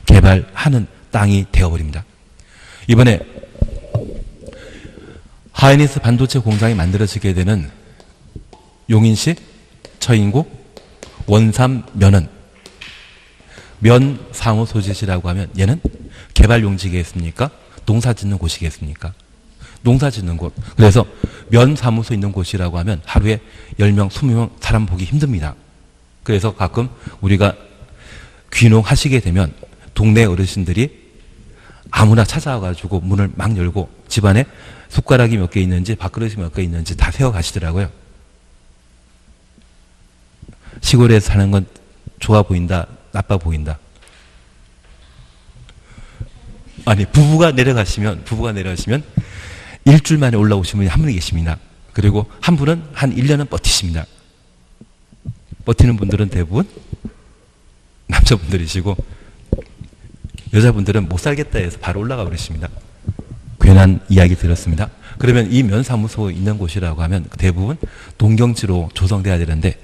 개발하는 땅이 되어버립니다. 이번에 하이닉스 반도체 공장이 만들어지게 되는 용인시, 처인구, 원삼 면은 면 상호 소재지라고 하면 얘는 개발용지겠습니까? 농사 짓는 곳이겠습니까? 농사 짓는 곳. 그래서 면사무소 있는 곳이라고 하면 하루에 10명, 20명 사람 보기 힘듭니다. 그래서 가끔 우리가 귀농하시게 되면 동네 어르신들이 아무나 찾아와가지고 문을 막 열고 집안에 숟가락이 몇 개 있는지 밥그릇이 몇 개 있는지 다 세워 가시더라고요. 시골에서 사는 건 좋아 보인다, 나빠 보인다. 아니, 부부가 내려가시면 일주일 만에 올라오신 분이 한 분이 계십니다. 그리고 한 분은 한 1년은 버티십니다. 버티는 분들은 대부분 남자분들이시고 여자분들은 못 살겠다 해서 바로 올라가 버리십니다. 괜한 이야기 들었습니다. 그러면 이 면사무소 있는 곳이라고 하면 대부분 농경지로 조성돼야 되는데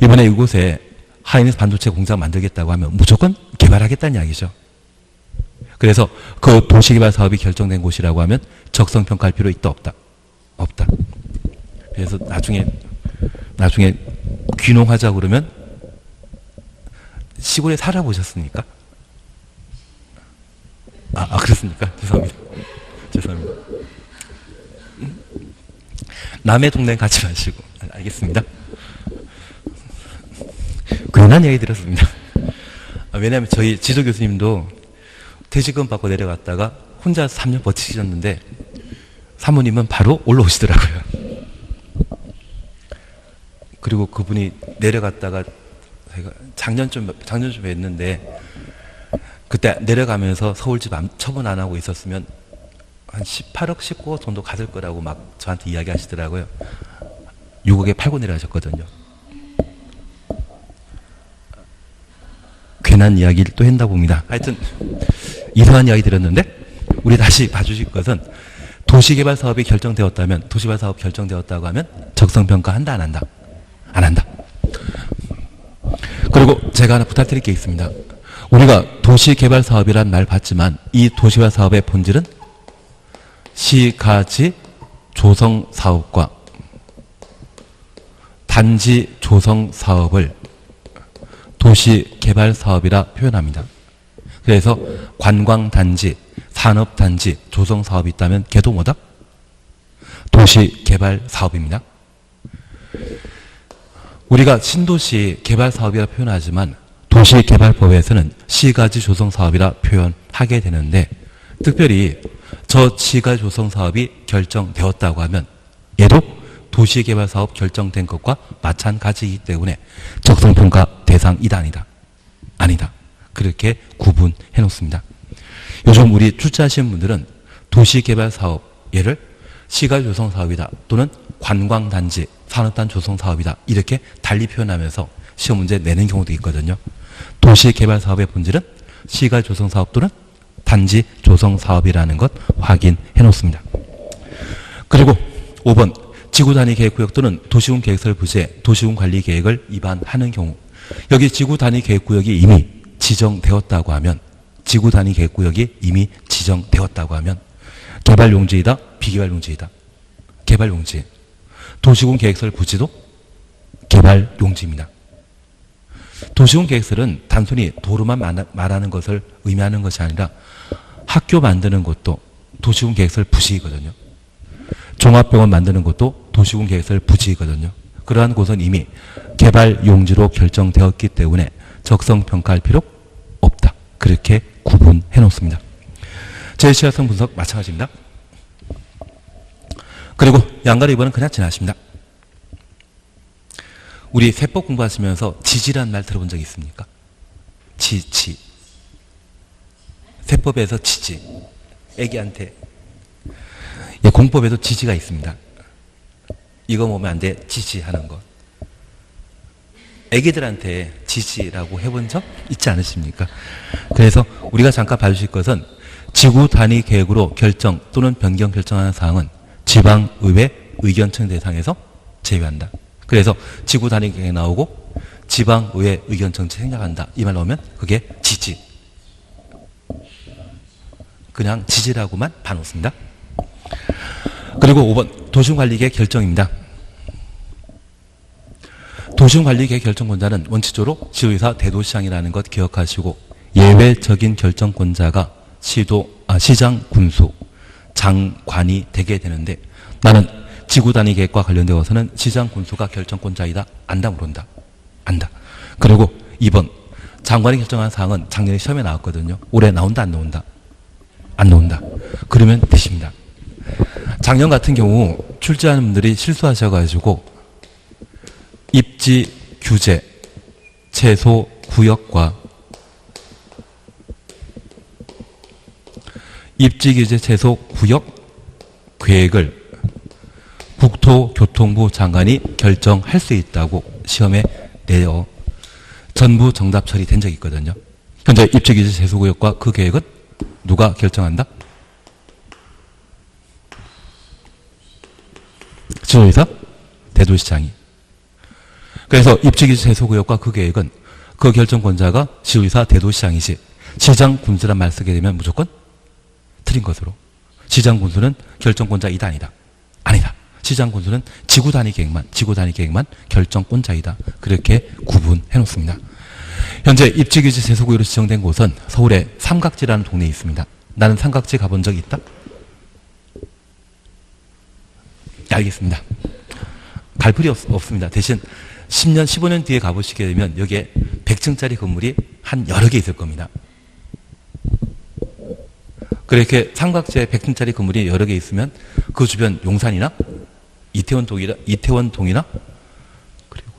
이번에 이곳에 하이닉스 반도체 공장 만들겠다고 하면 무조건 개발하겠다는 이야기죠. 그래서 그 도시개발 사업이 결정된 곳이라고 하면 적성평가할 필요 있다 없다? 없다. 그래서 나중에 귀농하자고 그러면 시골에 살아보셨습니까? 그렇습니까? 죄송합니다. 남의 동네 가지 마시고. 알겠습니다. 괜한 얘기 들었습니다. 왜냐하면 저희 지도 교수님도 퇴직금 받고 내려갔다가 혼자 3년 버티셨는데 사모님은 바로 올라오시더라고요. 그리고 그분이 내려갔다가 제가 작년쯤 했는데 그때 내려가면서 서울집 처분 안 하고 있었으면 한 18억, 19억 정도 갔을 거라고 막 저한테 이야기 하시더라고요. 6억에 팔고 내려가셨거든요. 괜한 이야기를 또 했나 봅니다. 하여튼 이상한 이야기 들었는데 우리 다시 봐주실 것은 도시개발 사업이 결정되었다면 도시개발 사업 결정되었다고 하면 적성평가 한다 안 한다? 안 한다. 그리고 제가 하나 부탁드릴 게 있습니다. 우리가 도시개발 사업이란 말 봤지만 이 도시개발 사업의 본질은 시가지 조성 사업과 단지 조성 사업을 도시개발 사업이라 표현합니다. 그래서 관광단지, 산업단지, 조성 사업이 있다면 걔도 뭐다? 도시개발 사업입니다. 우리가 신도시 개발 사업이라 표현하지만 도시개발법에서는 시가지 조성 사업이라 표현하게 되는데 특별히 저 시가지 조성 사업이 결정되었다고 하면 얘도 도시개발 사업 결정된 것과 마찬가지이기 때문에 적성평가 대상이다 아니다? 아니다. 그렇게 구분해 놓습니다. 요즘 우리 출제하시는 분들은 도시개발 사업 얘를 시가지 조성 사업이다 또는 관광단지, 산업단 조성 사업이다 이렇게 달리 표현하면서 시험 문제 내는 경우도 있거든요. 도시개발 사업의 본질은 시가지 조성 사업 또는 단지 조성 사업이라는 것 확인해 놓습니다. 그리고 5번 지구단위 계획구역 또는 도시군 계획설 부재, 도시군 관리 계획을 위반하는 경우 여기 지구단위 계획구역이 이미 지정되었다고 하면 지구단위 계획구역이 이미 지정되었다고 하면 개발용지이다, 비개발용지이다. 개발용지. 도시군 계획설 부지도 개발용지입니다. 도시군 계획설은 단순히 도로만 말하는 것을 의미하는 것이 아니라 학교 만드는 것도 도시군 계획설 부지이거든요. 종합병원 만드는 것도 도시군 계획설 부지이거든요. 그러한 곳은 이미 개발용지로 결정되었기 때문에 적성평가할 필요 없다. 그렇게 구분해 놓습니다. 제시화성 분석 마찬가지입니다. 그리고 양가로 2번은 그냥 지나십니다. 우리 세법 공부하시면서 지지란 말 들어본 적 있습니까? 지지. 세법에서 지지. 애기한테. 예, 공법에도 지지가 있습니다. 이거 보면 안 돼. 지지하는 거. 애기들한테 지지라고 해본 적 있지 않으십니까? 그래서 우리가 잠깐 봐주실 것은 지구 단위 계획으로 결정 또는 변경 결정하는 사항은 지방의회 의견청 대상에서 제외한다. 그래서 지구 단위 계획이 나오고 지방의회 의견청지 생략한다. 이 말 나오면 그게 지지. 그냥 지지라고만 봐놓습니다. 그리고 5번 도시군관리계획 결정입니다. 도시군관리계획 결정권자는 원칙적으로 지도의사 대도시장이라는 것 기억하시고 예외적인 결정권자가 시장 군수 장관이 되게 되는데 나는 지구 단위 계획과 관련되어서는 시장 군수가 결정권자이다. 안다 모른다. 안다. 그리고 2번 장관이 결정한 사항은 작년에 시험에 나왔거든요. 올해 나온다 안 나온다? 안 나온다. 그러면 되십니다. 작년 같은 경우 출제하는 분들이 실수하셔가지고 입지 규제 최소 구역과 입지 규제 최소 구역 계획을 국토교통부 장관이 결정할 수 있다고 시험에 내어 전부 정답 처리된 적이 있거든요. 현재 입지 규제 최소 구역과 그 계획은 누가 결정한다? 지도의사 대도시장이. 그래서 입지 규제 최소 구역과 그 계획은 그 결정권자가 지도의사 대도시장이지 시장 군수란 말 쓰게 되면 무조건 틀린 것으로. 시장 군수는 결정권자이다 아니다? 아니다. 시장 군수는 지구 단위 계획만 결정권자이다. 그렇게 구분해 놓습니다. 현재 입지 규제 최소 구역으로 지정된 곳은 서울의 삼각지라는 동네에 있습니다. 나는 삼각지 가본 적이 있다? 알겠습니다. 갈 필요 없습니다. 대신 10년, 15년 뒤에 가보시게 되면 여기에 100층짜리 건물이 한 여러 개 있을 겁니다. 그렇게 삼각지에 100층짜리 건물이 여러 개 있으면 그 주변 용산이나 이태원동이나 그리고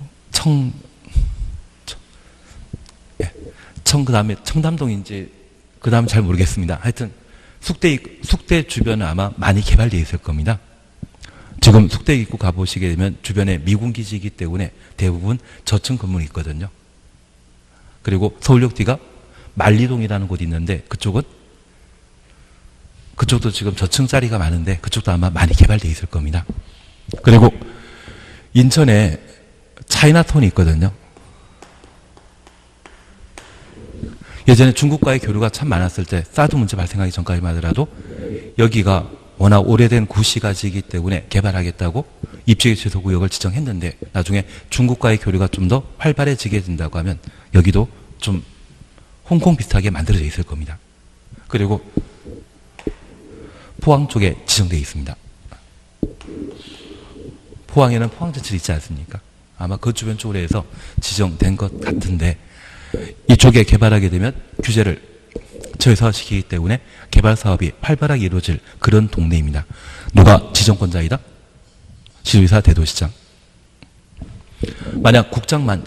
그다음에 청담동인지 그다음 잘 모르겠습니다. 하여튼 숙대 주변은 아마 많이 개발되어 있을 겁니다. 지금 숙대 입구 가보시게 되면 주변에 미군기지이기 때문에 대부분 저층 건물이 있거든요. 그리고 서울역 뒤가 만리동이라는 곳이 있는데 그쪽도 지금 저층짜리가 많은데 그쪽도 아마 많이 개발되어 있을 겁니다. 그리고 인천에 차이나타운이 있거든요. 예전에 중국과의 교류가 참 많았을 때 사드 문제 발생하기 전까지만 하더라도 여기가 워낙 오래된 구시가지이기 때문에 개발하겠다고 입지 최소 구역을 지정했는데 나중에 중국과의 교류가 좀 더 활발해지게 된다고 하면 여기도 좀 홍콩 비슷하게 만들어져 있을 겁니다. 그리고 포항 쪽에 지정되어 있습니다. 포항에는 포항제철이 있지 않습니까? 아마 그 주변 쪽으로 해서 지정된 것 같은데 이쪽에 개발하게 되면 규제를 최소화시키기 때문에 개발 사업이 활발하게 이루어질 그런 동네입니다. 누가 지정권자이다? 시도의사 대도시장. 만약 국장만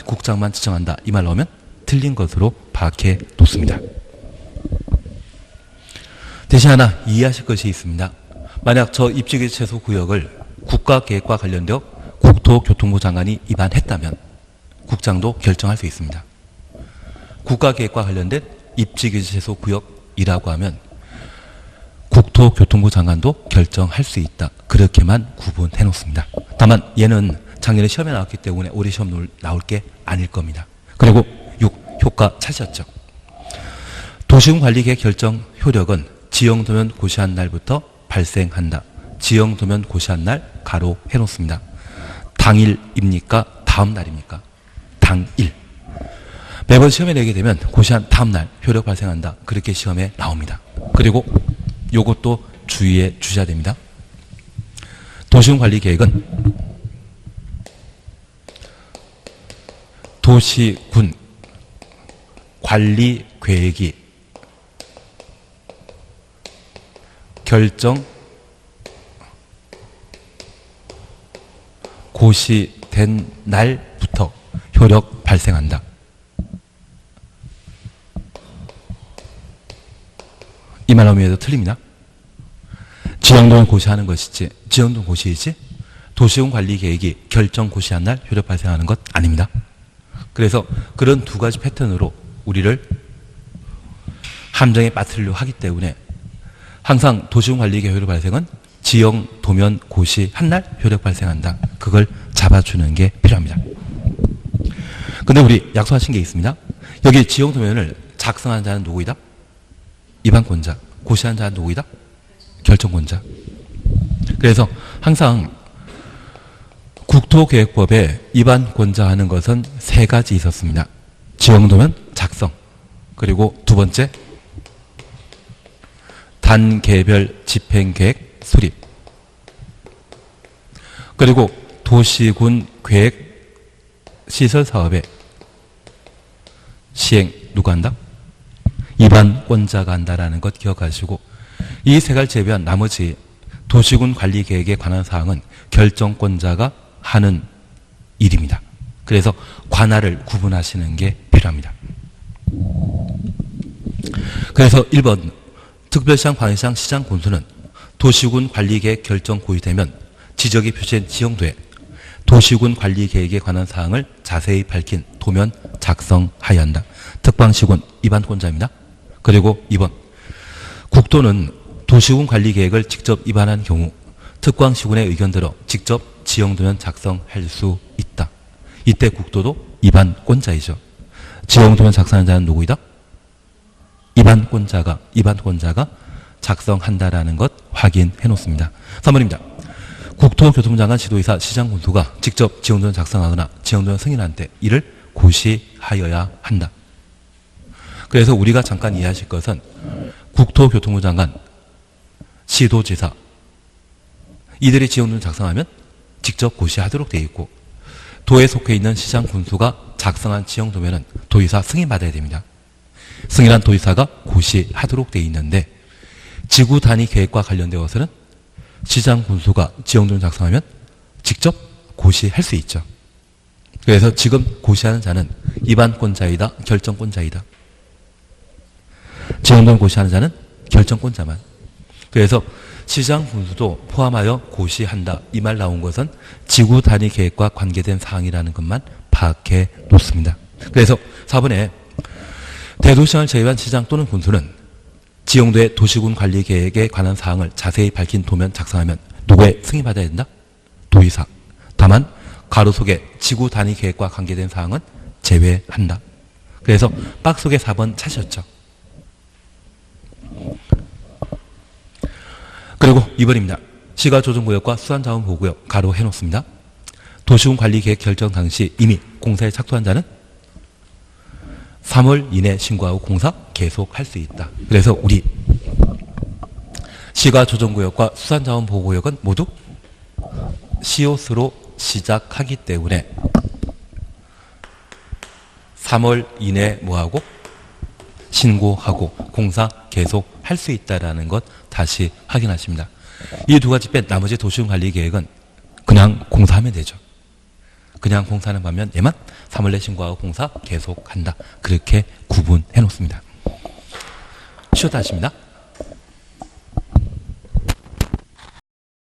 지정한다 이 말 나오면 틀린 것으로 파악해 놓습니다. 대신 하나 이해하실 것이 있습니다. 만약 저 입지규제 최소 구역을 국가계획과 관련되어 국토교통부 장관이 입안했다면 국장도 결정할 수 있습니다. 국가계획과 관련된 입지규제 최소 구역이라고 하면 국토교통부 장관도 결정할 수 있다. 그렇게만 구분해 놓습니다. 다만 얘는 작년에 시험에 나왔기 때문에 올해 시험 나올 게 아닐 겁니다. 그리고 6. 효과 찾으셨죠? 도시군관리계획 결정 효력은 지형도면 고시한 날부터 발생한다. 지형도면 고시한 날 가로 해놓습니다. 당일입니까? 다음 날입니까? 당일. 매번 시험에 내게 되면 고시한 다음 날 효력 발생한다. 그렇게 시험에 나옵니다. 그리고 요것도 주의해 주셔야 됩니다. 도시군관리계획은 도시군 관리계획이 결정 고시된 날부터 효력 발생한다. 이 말 하면에도 틀립니다. 지형도면 고시하는 것이지, 지형도면 고시이지, 도시군 관리 계획이 결정 고시한 날 효력 발생하는 것 아닙니다. 그래서 그런 두 가지 패턴으로 우리를 함정에 빠뜨리려 하기 때문에 항상 도시군 관리 계획 효력 발생은 지형 도면 고시 한 날 효력 발생한다. 그걸 잡아주는 게 필요합니다. 근데 우리 약속하신 게 있습니다. 여기 지형 도면을 작성한 자는 누구이다? 입안권자. 고시한 자는 누구이다? 결정권자. 그래서 항상 국토계획법에 입안권자 하는 것은 세 가지 있었습니다. 지형도면 작성. 그리고 두 번째 단계별 집행계획 수립. 그리고 도시군 계획 시설 사업의 시행 누가 한다? 입안권자가 한다라는 것 기억하시고, 이 세 가지 제외한 나머지 도시군 관리 계획에 관한 사항은 결정권자가 하는 일입니다. 그래서 관할을 구분하시는 게 필요합니다. 그래서 1번 특별시장, 광역시장, 시장, 군수는 도시군 관리계획 결정 고의되면 지적이 표시된 지형도에 도시군 관리계획에 관한 사항을 자세히 밝힌 도면 작성하여야 한다. 특방시군 입안권자입니다. 그리고 2번 국토는 도시군 관리계획을 직접 입안한 경우 특광시군의 의견 들어 직접 지형도면 작성할 수 있다. 이때 국토도 입안권자이죠. 지형도면 작성하는 자는 누구이다? 입안권자가 작성한다라는 것 확인해 놓습니다. 3번입니다. 국토교통부 장관, 지도이사, 시장, 군수가 직접 지형도면 작성하거나 지형도면 승인할 때 이를 고시하여야 한다. 그래서 우리가 잠깐 이해하실 것은 국토교통부 장관, 시도지사 이들이 지형도면 작성하면 직접 고시하도록 되어 있고, 도에 속해 있는 시장, 군수가 작성한 지형도면은 도의사 승인받아야 됩니다. 승인한 도의사가 고시하도록 되어 있는데, 지구 단위 계획과 관련되어서는 시장, 군수가 지형도면 작성하면 직접 고시할 수 있죠. 그래서 지금 고시하는 자는 입안권자이다, 결정권자이다. 지형도면 고시하는 자는 결정권자만. 그래서 시장, 군수도 포함하여 고시한다. 이 말 나온 것은 지구 단위 계획과 관계된 사항이라는 것만 파악해 놓습니다. 그래서 4번에 대도시장을 제외한 시장 또는 군수는 지형도의 도시군 관리 계획에 관한 사항을 자세히 밝힌 도면 작성하면 누구의 승인받아야 된다? 도의사. 다만 가로 속에 지구 단위 계획과 관계된 사항은 제외한다. 그래서 박스 속에 4번 찾으셨죠? 그리고 2번입니다. 시가조정구역과 수산자원보호구역 가로 해놓습니다. 도시군 관리계획 결정 당시 이미 공사에 착수한 자는 3월 이내 신고하고 공사 계속할 수 있다. 그래서 우리 시가조정구역과 수산자원보호구역은 모두 시옷으로 시작하기 때문에 3월 이내 뭐하고? 신고하고 공사 계속 할 수 있다는 것 다시 확인하십니다. 이 두 가지 뺀 나머지 도시군 관리 계획은 그냥 공사하면 되죠. 그냥 공사하는 반면 얘만 3월 내 신고하고 공사 계속한다. 그렇게 구분해 놓습니다. 쉬었다 하십니다.